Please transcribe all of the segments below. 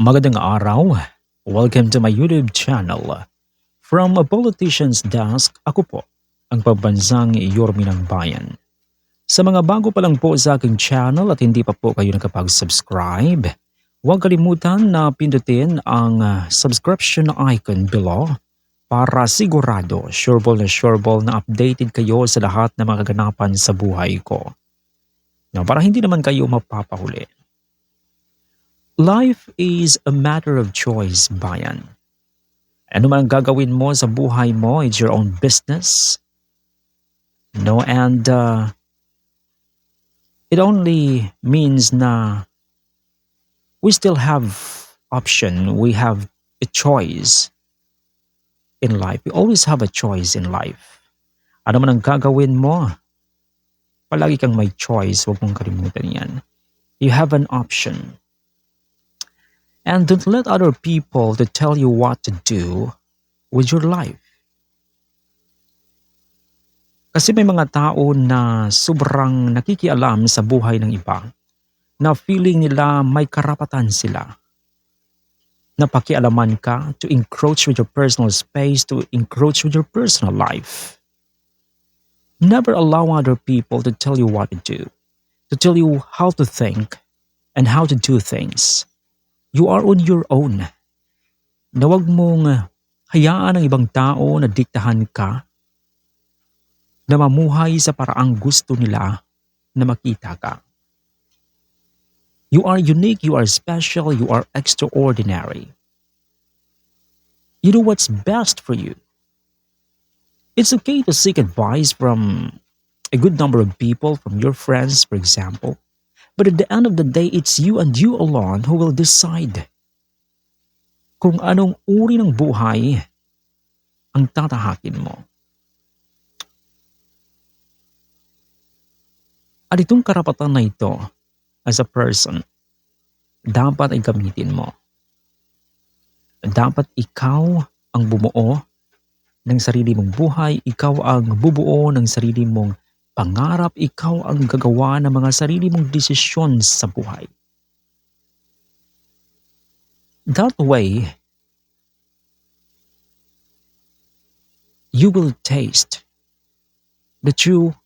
Magandang araw. Welcome to my YouTube channel. From a politician's desk, ako po, ang pambansang Yormi ng Bayan. Sa mga bago pa lang po sa aking channel at hindi pa po kayo nakapag-subscribe, huwag kalimutan na pindutin ang subscription icon below para sigurado, sureball na updated kayo sa lahat ng mga kaganapan sa buhay ko. Now, para hindi naman kayo mapapahuli. Life is a matter of choice, bayan. Ano man ang gagawin mo sa buhay mo, it's your own business. No, and it only means na we still have option, we have a choice in life. We always have a choice in life. Ano man ang gagawin mo, palagi kang may choice, huwag mong kalimutan yan. You have an option. And don't let other people to tell you what to do with your life. Kasi may mga tao na sobrang nakikialam sa buhay ng iba, na feeling nila may karapatan sila. Na pakialaman ka to encroach with your personal space, to encroach with your personal life. Never allow other people to tell you what to do, to tell you how to think and how to do things. You are on your own. Na huwag mong hayaan ang ibang tao na diktahan ka, na mamuhay sa paraang gusto nila na makita ka. You are unique, you are special, you are extraordinary. You know what's best for you. It's okay to seek advice from a good number of people, from your friends, for example. But at the end of the day, it's you and you alone who will decide kung anong uri ng buhay ang tatahakin mo. At itong karapatan na ito, as a person, dapat ay gamitin mo. Dapat ikaw ang bumuo ng sarili mong buhay, ikaw ang bubuo ng sarili mong pangarap, ikaw ang gagawa ng mga sarili mong desisyon sa buhay. That way, you will taste the true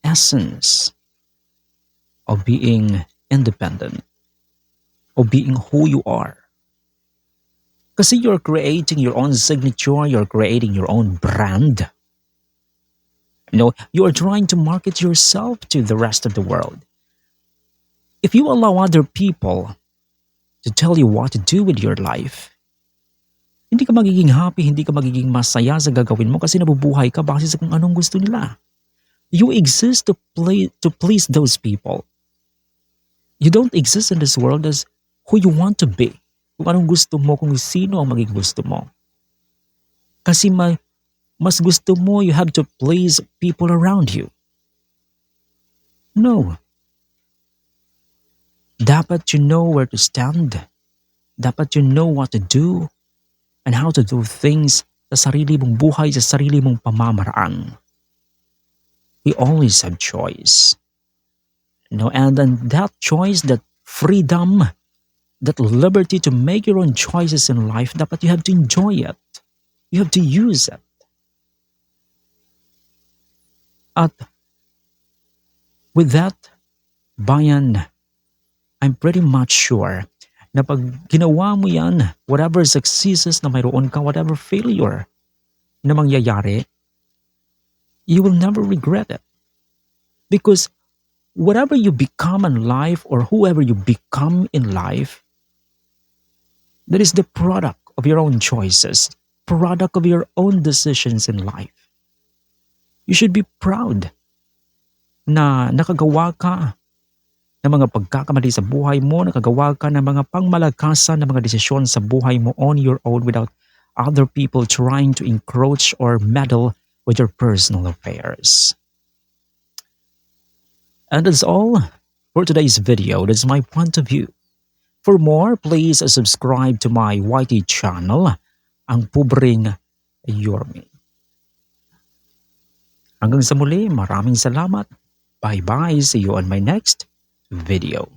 essence of being independent, of being who you are. Kasi you're creating your own signature, you're creating your own brand. You are trying to market yourself to the rest of the world. If you allow other people to tell you what to do with your life, hindi ka magiging happy, hindi ka magiging masaya sa gagawin mo kasi nabubuhay ka base sa kung anong gusto nila. You exist to please those people. You don't exist in this world as who you want to be. Kung anong gusto mo, kung sino ang maging gusto mo. Kasi mas gusto mo, you have to please people around you. No. Dapat you know where to stand. Dapat you know what to do and how to do things sa sarili mong buhay, sa sarili mong pamamaraan. We always have choice. And then that choice, that freedom, that liberty to make your own choices in life, dapat you have to enjoy it. You have to use it. At with that, bayan, I'm pretty much sure na pag ginawa mo yan, whatever successes na mayroon ka, whatever failure na mangyayari, you will never regret it. Because whatever you become in life or whoever you become in life, that is the product of your own choices, product of your own decisions in life. You should be proud na nakagawa ka ng mga pagkakamali sa buhay mo, nakagawa ka ng mga pangmalakasan na mga desisyon sa buhay mo on your own without other people trying to encroach or meddle with your personal affairs. And that's all for today's video. That's my point of view. For more, please subscribe to my YT channel, ang Pubring Yormi. Hanggang sa muli, maraming salamat. Bye-bye. See you on my next video.